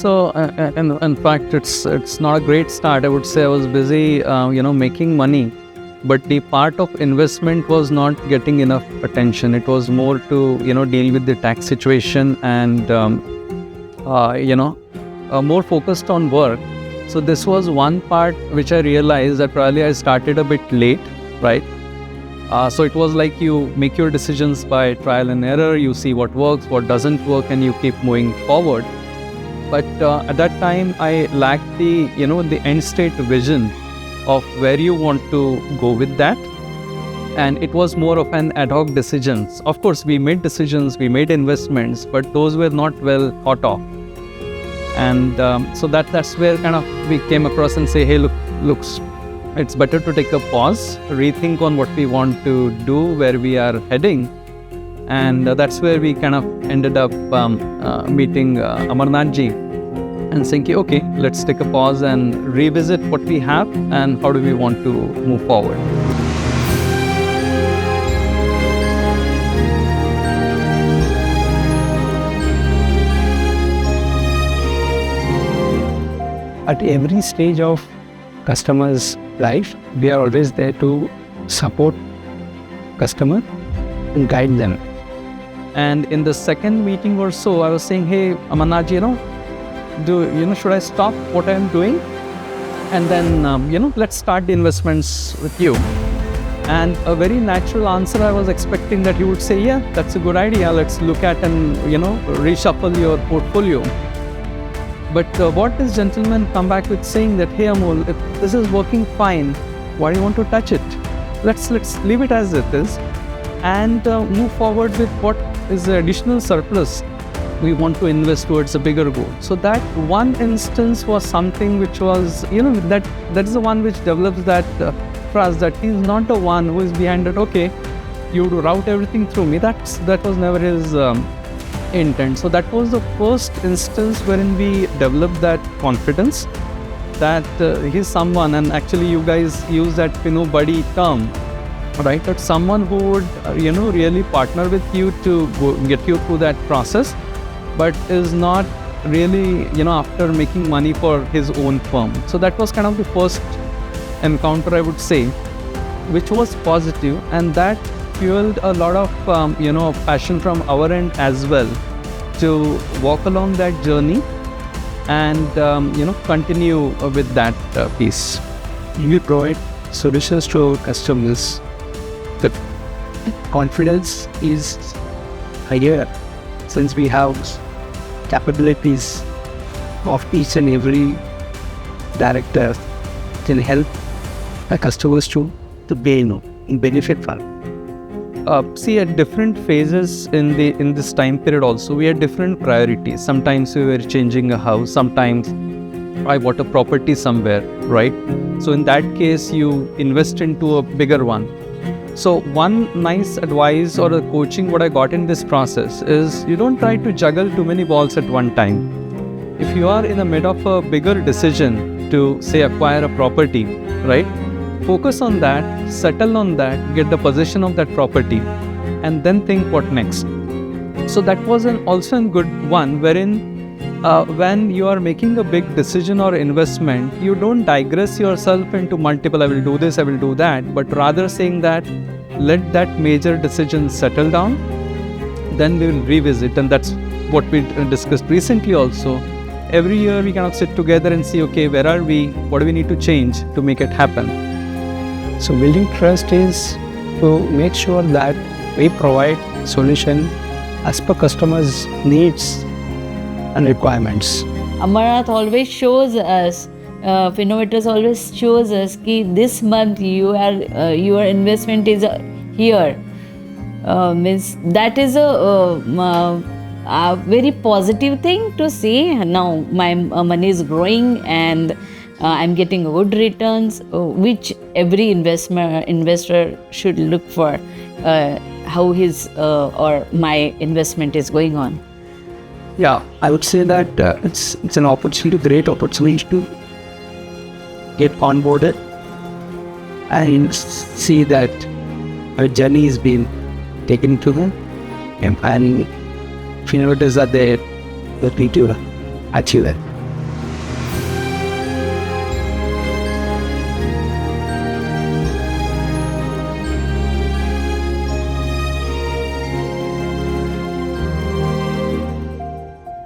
So, in fact, it's not a great start. I would say I was busy, making money, but the part of investment was not getting enough attention. It was more to, deal with the tax situation and, more focused on work. So this was one part which I realized that probably I started a bit late, right? So it was like you make your decisions by trial and error. You see what works, what doesn't work, and you keep moving forward. But at that time, I lacked the end state vision of where you want to go with that. And it was more of an ad hoc decisions. Of course, we made decisions, we made investments, but those were not well thought of. And so that's where kind of we came across and say, hey, looks, it's better to take a pause, rethink on what we want to do, where we are heading. And that's where we kind of ended up meeting Amarnath ji and saying, okay, let's take a pause and revisit what we have and how do we want to move forward. At every stage of customer's life, we are always there to support customer and guide them. And in the second meeting or so, I was saying, hey, Amarnath ji, should I stop what I am doing? And then, let's start the investments with you. And a very natural answer, I was expecting that he would say, yeah, that's a good idea. Let's look at and, reshuffle your portfolio. But what this gentleman come back with saying that, hey Amol, if this is working fine, why do you want to touch it? Let's leave it as it is and move forward with what is the additional surplus we want to invest towards a bigger goal. So that one instance was something which was, that is the one which develops that trust that he's not the one who is behind it. Okay, you route everything through me. That was never his intent. So that was the first instance wherein we developed that confidence that he's someone, and actually you guys use that Finno buddy term, right? That someone who would really partner with you to get you through that process, but is not really after making money for his own firm. So that was kind of the first encounter, I would say, which was positive, and that fueled a lot of passion from our end as well to walk along that journey and continue with that piece. We provide solutions to our customers. The confidence is higher since we have capabilities of each and every director can help our customers to benefit from. See, at different phases in this time period also, we had different priorities. Sometimes we were changing a house, sometimes I bought a property somewhere, right? So in that case, you invest into a bigger one. So one nice advice or a coaching what I got in this process is you don't try to juggle too many balls at one time. If you are in the mid of a bigger decision to say acquire a property, right? Focus on that, settle on that, get the possession of that property, and then think what next. So that was also a good one wherein when you are making a big decision or investment, you don't digress yourself into multiple, I will do this, I will do that, but rather saying that let that major decision settle down, then we will revisit. And that's what we discussed recently also. Every year we kind of sit together and see, okay, where are we? What do we need to change to make it happen? So building trust is to make sure that we provide solution as per customers' needs and requirements. Amarnath always shows us, Finnovators always shows us that this month your investment is here. Means that is a very positive thing to see. Now my money is growing and I'm getting good returns, which every investor should look for, how his or my investment is going on. Yeah, I would say that it's an opportunity, great opportunity to get onboarded and see that our journey has been taken to them, and Finnovators are there to achieve that.